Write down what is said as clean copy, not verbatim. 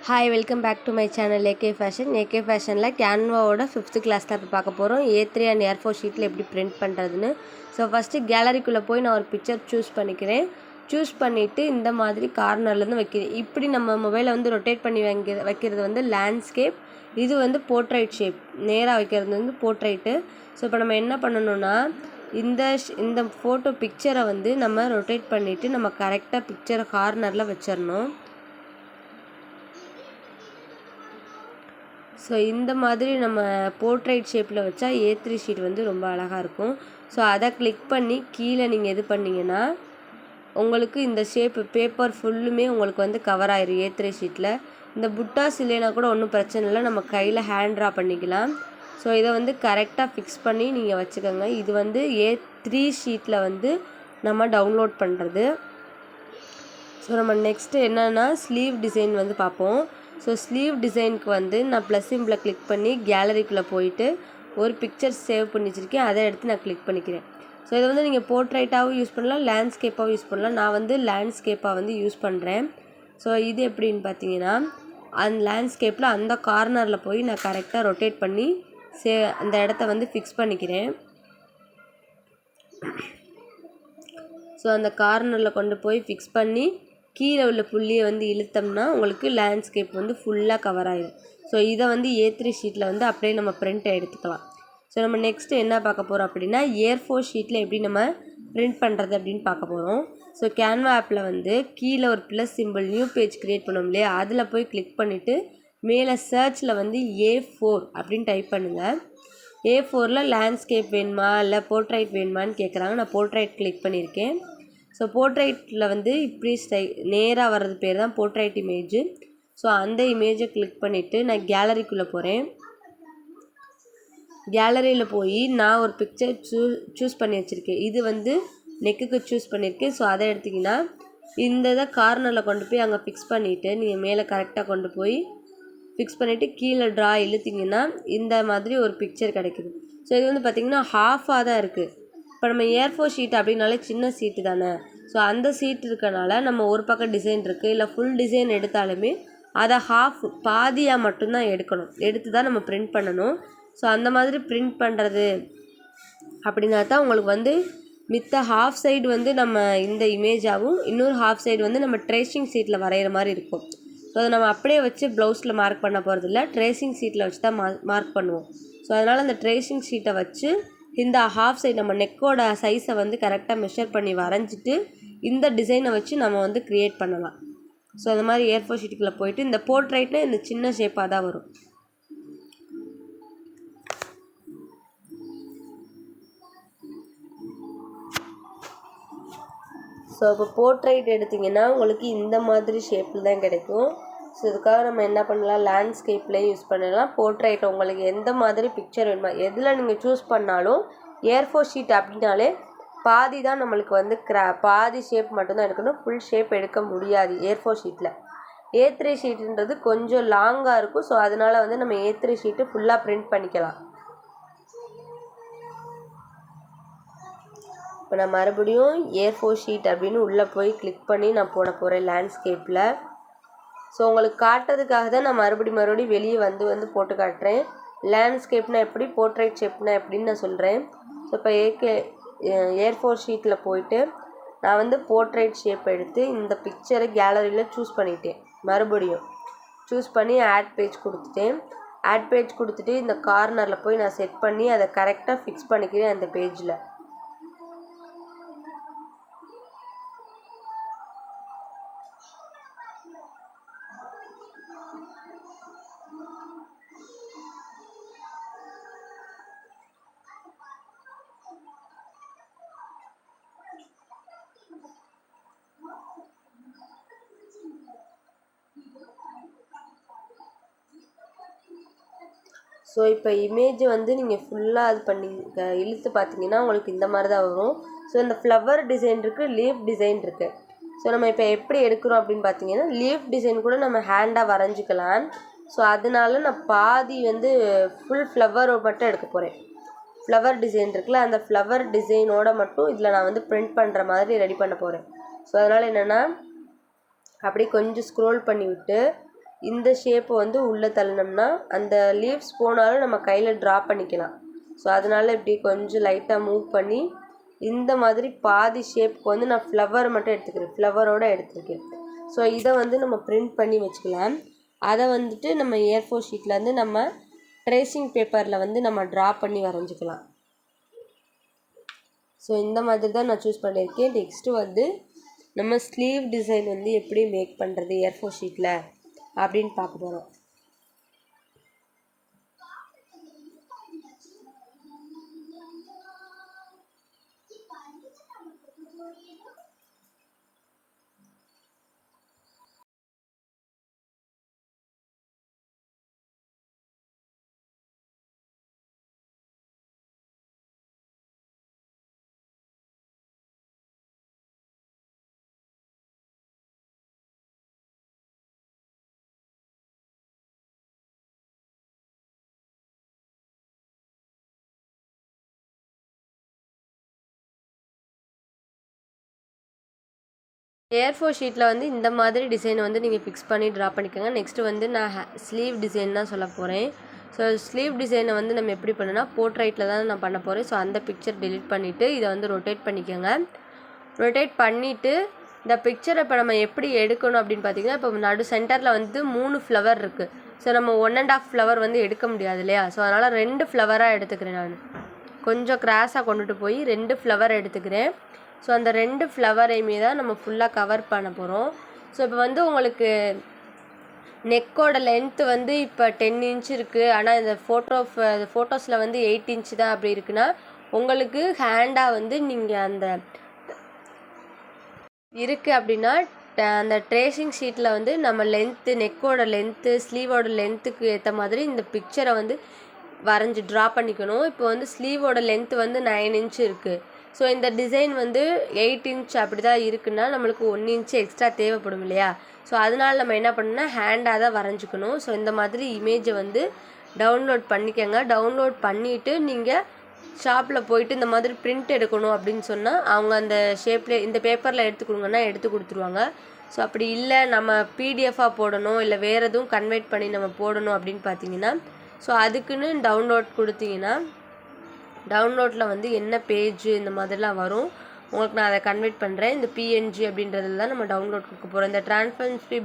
Hi, welcome back to my channel AK fashion. AK ஃபேஷனில் கேன்வாவோட 5th class தான் இப்போ பார்க்க போகிறோம். A3 அண்ட் A4 ஷீட்டில் எப்படி பிரிண்ட் பண்ணுறதுன்னு. ஸோ ஃபஸ்ட்டு கேலரிக்குள்ளே போய் நான் ஒரு பிக்சர் சூஸ் பண்ணிக்கிறேன். சூஸ் பண்ணிவிட்டு இந்த மாதிரி கார்னர்லேருந்து வைக்கிறேன். இப்படி நம்ம மொபைலை வந்து ரொட்டேட் பண்ணி வைக்கிறது வந்து லேண்ட்ஸ்கேப். இது வந்து போர்ட்ரைட் ஷேப். நேராக வைக்கிறது வந்து போர்ட்ரைட்டு. ஸோ இப்போ நம்ம என்ன பண்ணணும்னா இந்த ஃபோட்டோ பிக்சரை வந்து நம்ம ரொட்டேட் பண்ணிவிட்டு நம்ம கரெக்டாக பிக்சரை கார்னரில் வச்சிடணும். ஸோ இந்த மாதிரி நம்ம போர்ட்ரைட் ஷேப்பில் வச்சா A3 ஷீட் வந்து ரொம்ப அழகாக இருக்கும். ஸோ அதை கிளிக் பண்ணி கீழே நீங்கள் இது பண்ணிங்கன்னா உங்களுக்கு இந்த பேப்பர் ஃபுல்லுமே உங்களுக்கு வந்து கவர் ஆயிரும் A3 ஷீட்டில். இந்த புட்டாஸ் இல்லைனா கூட ஒன்றும் பிரச்சனை இல்லை, நம்ம கையில் ஹேண்ட் ட்ரா பண்ணிக்கலாம். ஸோ இதை வந்து கரெக்டாக ஃபிக்ஸ் பண்ணி நீங்கள் வச்சுக்கோங்க. இது வந்து A3 ஷீட்டில் வந்து நம்ம டவுன்லோட் பண்ணுறது. ஸோ நம்ம நெக்ஸ்ட்டு என்னென்னா ஸ்லீவ் டிசைன் வந்து பார்ப்போம். ஸோ ஸ்லீவ் டிசைனுக்கு வந்து நான் ப்ளஸ் சிம்பிளை கிளிக் பண்ணி கேலரிக்குள்ளே போயிட்டு ஒரு பிக்சர் சேவ் பண்ணி வச்சுருக்கேன். அதை எடுத்து நான் கிளிக் பண்ணிக்கிறேன். ஸோ இதை வந்து நீங்கள் போர்ட்ரைட்டாகவும் யூஸ் பண்ணலாம், லேண்ட்ஸ்கேப்பாகவும் யூஸ் பண்ணலாம். நான் வந்து லேண்ட்ஸ்கேப்பாக வந்து யூஸ் பண்ணுறேன். ஸோ இது எப்படின்னு பார்த்தீங்கன்னா அந்த லேண்ட்ஸ்கேப்பில் அந்த கார்னரில் போய் நான் கரெக்டாக ரொட்டேட் பண்ணி அந்த இடத்த வந்து ஃபிக்ஸ் பண்ணிக்கிறேன். ஸோ அந்த கார்னரில் கொண்டு போய் ஃபிக்ஸ் பண்ணி கீழே உள்ள புள்ளியை வந்து இழுத்தோம்னா உங்களுக்கு லேண்ட்ஸ்கேப் வந்து ஃபுல்லாக கவர் ஆகிடும். ஸோ இதை வந்து A3 ஷீட்டில் வந்து அப்படியே நம்ம பிரிண்ட்டை எடுத்துக்கலாம். ஸோ நம்ம நெக்ஸ்ட்டு என்ன பார்க்க போகிறோம் அப்படின்னா A4 ஷீட்டில் எப்படி நம்ம பிரிண்ட் பண்ணுறது அப்படின்னு பார்க்க போகிறோம். ஸோ கேன்வா ஆப்பில் வந்து கீழே ஒரு plus symbol new page create பண்ணோம் இல்லையா, அதில் போய் கிளிக் பண்ணிவிட்டு மேலே சர்ச்சில் வந்து A4 அப்படின்னு டைப் பண்ணுங்கள். A4ல் லேண்ட்ஸ்கேப் வேணுமா இல்லை போர்ட்ரைட் வேணுமான்னு கேட்குறாங்க. நான் போர்ட்ரைட் கிளிக் பண்ணியிருக்கேன். ஸோ போர்ட்ரைட்டில் வந்து இப்படி நேராக வர்றது பேர் தான் போர்ட்ரைட் இமேஜு. ஸோ அந்த இமேஜை கிளிக் பண்ணிவிட்டு நான் கேலரிக்குள்ளே போகிறேன். கேலரியில் போய் நான் ஒரு பிக்சர் சூஸ் பண்ணி வச்சுருக்கேன். இது வந்து நெக்குக்கு சூஸ் பண்ணியிருக்கேன். ஸோ அதை எடுத்திங்கன்னா இந்த இதை கார்னரில் கொண்டு போய் அங்கே ஃபிக்ஸ் பண்ணிவிட்டு நீங்கள் மேலே கரெக்டாக கொண்டு போய் ஃபிக்ஸ் பண்ணிவிட்டு கீழே ட்ரா இழுத்திங்கன்னா இந்த மாதிரி ஒரு பிக்சர் கிடைக்குது. ஸோ இது வந்து பார்த்திங்கன்னா ஹாஃபாக தான் இருக்குது. இப்போ நம்ம A4 ஷீட் அப்படின்னாலே சின்ன சீட்டு தானே. ஸோ அந்த சீட் இருக்கனால நம்ம ஒரு பக்கம் டிசைன் இருக்குது, இல்லை ஃபுல் டிசைன் எடுத்தாலுமே அதை பாதியாக மட்டும்தான் எடுத்து தான் நம்ம பிரிண்ட் பண்ணணும். ஸோ அந்த மாதிரி பிரிண்ட் பண்ணுறது அப்படின்னா தான் உங்களுக்கு வந்து மித்த ஹாஃப் சைடு வந்து நம்ம இந்த இமேஜாகவும் இன்னொரு ஹாஃப் சைடு வந்து நம்ம ட்ரேசிங் சீட்டில் வரைகிற மாதிரி இருக்கும். ஸோ அதை நம்ம அப்படியே வச்சு ப்ளவுஸில் மார்க் பண்ண போகிறதில்ல, ட்ரேசிங் சீட்டில் வச்சு தான் மார்க் பண்ணுவோம். ஸோ அதனால் அந்த ட்ரேசிங் ஷீட்டை வச்சு இந்த ஹாஃப் சைடு நம்ம நெக்கோட சைஸை வந்து கரெக்டாக மெஷர் பண்ணி வரைஞ்சிட்டு இந்த டிசைனை வச்சு நம்ம வந்து க்ரியேட் பண்ணலாம். ஸோ அந்த மாதிரி A4 ஷீட்டுக்குள்ளே போயிட்டு இந்த போர்ட்ரைட்னால் இந்த சின்ன ஷேப்பாக தான் வரும். ஸோ இப்போ போர்ட்ரைட் எடுத்திங்கன்னா உங்களுக்கு இந்த மாதிரி ஷேப்பில் தான் கிடைக்கும். ஸோ இதுக்காக நம்ம என்ன பண்ணலாம், லேண்ட்ஸ்கேப்லேயும் யூஸ் பண்ணலாம். போர்ட்ரைட் உங்களுக்கு எந்த மாதிரி பிக்சர் வேணுமா எதில் நீங்கள் சூஸ் பண்ணாலும் A4 ஷீட் அப்படின்னாலே பாதி தான் நம்மளுக்கு வந்து பாதி ஷேப் மட்டும்தான் எடுக்கணும், ஃபுல் ஷேப் எடுக்க முடியாது A4 ஷீட்டில். A3 ஷீட்டுன்றது கொஞ்சம் லாங்காக இருக்கும். ஸோ அதனால் வந்து நம்ம A3 ஷீட்டு ஃபுல்லாக பிரிண்ட் பண்ணிக்கலாம். இப்போ நான் மறுபடியும் A4 ஷீட் அப்படின்னு உள்ளே போய் கிளிக் பண்ணி நான் போட போகிறேன் லேண்ட்ஸ்கேப்பில். ஸோ உங்களுக்கு காட்டுறதுக்காக தான் நான் மறுபடியும் வெளியே வந்து போட்டு காட்டுறேன். லேண்ட்ஸ்கேப்னால் எப்படி, போர்ட்ரைட் ஷேப்னால் எப்படின்னு நான் சொல்கிறேன். ஸோ இப்போ A4 ஷீட்டில் போயிட்டு நான் வந்து போர்ட்ரைட் ஷேப் எடுத்து இந்த பிக்சரை கேலரியில் சூஸ் பண்ணிட்டேன். மறுபடியும் சூஸ் பண்ணி ஆட் பேஜ் கொடுத்துட்டேன். ஆட் பேஜ் கொடுத்துட்டு இந்த கார்னரில் போய் நான் செட் பண்ணி அதை கரெக்டாக ஃபிக்ஸ் பண்ணிக்கிறேன் அந்த பேஜில். ஸோ இப்போ இமேஜ் வந்து நீங்கள் ஃபுல்லாக அது பண்ணி இழுத்து பார்த்தீங்கன்னா உங்களுக்கு இந்த மாதிரி தான் வரும். ஸோ இந்த ஃப்ளவர் டிசைன் இருக்குது, லீஃப் டிசைன் இருக்குது. ஸோ நம்ம இப்போ எப்படி எடுக்கிறோம் அப்படின்னு பார்த்தீங்கன்னா லீஃப் டிசைன் கூட நம்ம ஹேண்டாக வரைஞ்சிக்கலாம். ஸோ அதனால நான் பாதி வந்து ஃபுல் ஃப்ளவர் மட்டும் எடுக்க போகிறேன். ஃப்ளவர் டிசைன் இருக்குல்ல, அந்த ஃப்ளவர் டிசைனோட மட்டும் இதில் நான் வந்து பிரிண்ட் பண்ணுற மாதிரி ரெடி பண்ண போகிறேன். ஸோ அதனால் என்னென்னா அப்படி கொஞ்சம் ஸ்க்ரோல் பண்ணி விட்டு இந்த ஷேப்பை வந்து உள்ளே தள்ளினோம்னா அந்த லீவ்ஸ் போனாலும் நம்ம கையில் ட்ரா பண்ணிக்கலாம். ஸோ அதனால் இப்படி கொஞ்சம் லைட்டாக மூவ் பண்ணி இந்த மாதிரி பாதி ஷேப்புக்கு வந்து நான் ஃப்ளவர் மட்டும் எடுத்துக்கிறேன், ஃப்ளவரோடு எடுத்துருக்கேன். ஸோ இதை வந்து நம்ம பிரிண்ட் பண்ணி வச்சுக்கலாம். அதை வந்துட்டு நம்ம A4 ஷீட்லேருந்து நம்ம ட்ரேசிங் பேப்பரில் வந்து நம்ம ட்ரா பண்ணி வரைஞ்சிக்கலாம். ஸோ இந்த மாதிரி தான் நான் சூஸ் பண்ணியிருக்கேன். நெக்ஸ்ட்டு வந்து நம்ம ஸ்லீவ் டிசைன் வந்து எப்படி மேக் பண்ணுறது A4 ஷீட்டில் அப்படின்னு பார்க்க போகிறோம். A4 ஷீட்டில் வந்து இந்த மாதிரி டிசைன் வந்து நீங்கள் ஃபிக்ஸ் பண்ணி ட்ரா பண்ணிக்கோங்க. நெக்ஸ்ட்டு வந்து நான் ஸ்லீவ் டிசைன் தான் சொல்ல போகிறேன். ஸோ ஸ்லீவ் டிசைனை வந்து நம்ம எப்படி பண்ணுன்னா போர்ட்ரைட்டில் தான் நான் பண்ண போகிறேன். ஸோ அந்த பிக்சர் டெலிட் பண்ணிவிட்டு இதை வந்து ரொட்டேட் பண்ணிக்கோங்க. ரொட்டேட் பண்ணிவிட்டு இந்த பிக்சரை இப்போ நம்ம எப்படி எடுக்கணும் அப்படின்னு பார்த்தீங்கன்னா, இப்போ நடு சென்டரில் வந்து 3 ஃப்ளவர் இருக்குது. ஸோ நம்ம 1½ ஃப்ளவர் வந்து எடுக்க முடியாது இல்லையா? ஸோ அதனால் 2 ஃப்ளவராக எடுத்துக்கிறேன். நான் கொஞ்சம் கிராஸாக கொண்டுட்டு போய் 2 ஃப்ளவர் எடுத்துக்கிறேன். ஸோ அந்த 2 ஃப்ளவரையுமே தான் நம்ம ஃபுல்லாக கவர் பண்ண போகிறோம். ஸோ இப்போ வந்து உங்களுக்கு நெக்கோட லென்த்து வந்து இப்போ 10 இன்ச் இருக்குது. ஆனால் இந்த ஃபோட்டோஸில் வந்து 8 இன்ச் தான் அப்படி இருக்குன்னா, உங்களுக்கு ஹேண்டாக வந்து நீங்கள் அந்த இருக்குது அப்படின்னா அந்த ட்ரேசிங் ஷீட்டில் வந்து நம்ம லென்த்து, நெக்கோட லென்த்து, ஸ்லீவோட லென்த்துக்கு ஏற்ற மாதிரி இந்த பிக்சரை வந்து வரைஞ்சி ட்ரா பண்ணிக்கணும். இப்போ வந்து ஸ்லீவோட லென்த்து வந்து 9 இன்ச் இருக்குது. ஸோ இந்த டிசைன் வந்து 8 இன்ச் அப்படி தான் இருக்குன்னா நம்மளுக்கு 1 இன்ச் எக்ஸ்ட்ரா தேவைப்படும் இல்லையா? ஸோ அதனால் நம்ம என்ன பண்ணணும்னா ஹேண்டாக தான் வரைஞ்சிக்கணும். ஸோ இந்த மாதிரி இமேஜை வந்து டவுன்லோட் பண்ணிக்கோங்க. டவுன்லோட் பண்ணிவிட்டு நீங்கள் ஷாப்பில் போயிட்டு இந்த மாதிரி பிரிண்ட் எடுக்கணும் அப்படின்னு சொன்னால் அவங்க அந்த ஷேப்பில் இந்த பேப்பரில் எடுத்து கொடுங்கன்னா எடுத்து கொடுத்துருவாங்க. ஸோ அப்படி இல்லை நம்ம பிடிஎஃபாக போடணும், இல்லை வேறு எதுவும் கன்வெர்ட் பண்ணி நம்ம போடணும் அப்படின்னு பார்த்தீங்கன்னா, ஸோ அதுக்குன்னு டவுன்லோட் கொடுத்தீங்கன்னா டவுன்லோடில் வந்து என்ன பேஜ் இந்த மாதிரிலாம் வரும். உங்களுக்கு நான் அதை கன்வெர்ட் பண்ணுறேன். இந்த PNG அப்படின்றதுல தான் நம்ம டவுன்லோட் கொடுக்க போகிறோம். இந்த ட்ரான்ஸ்பரன்சி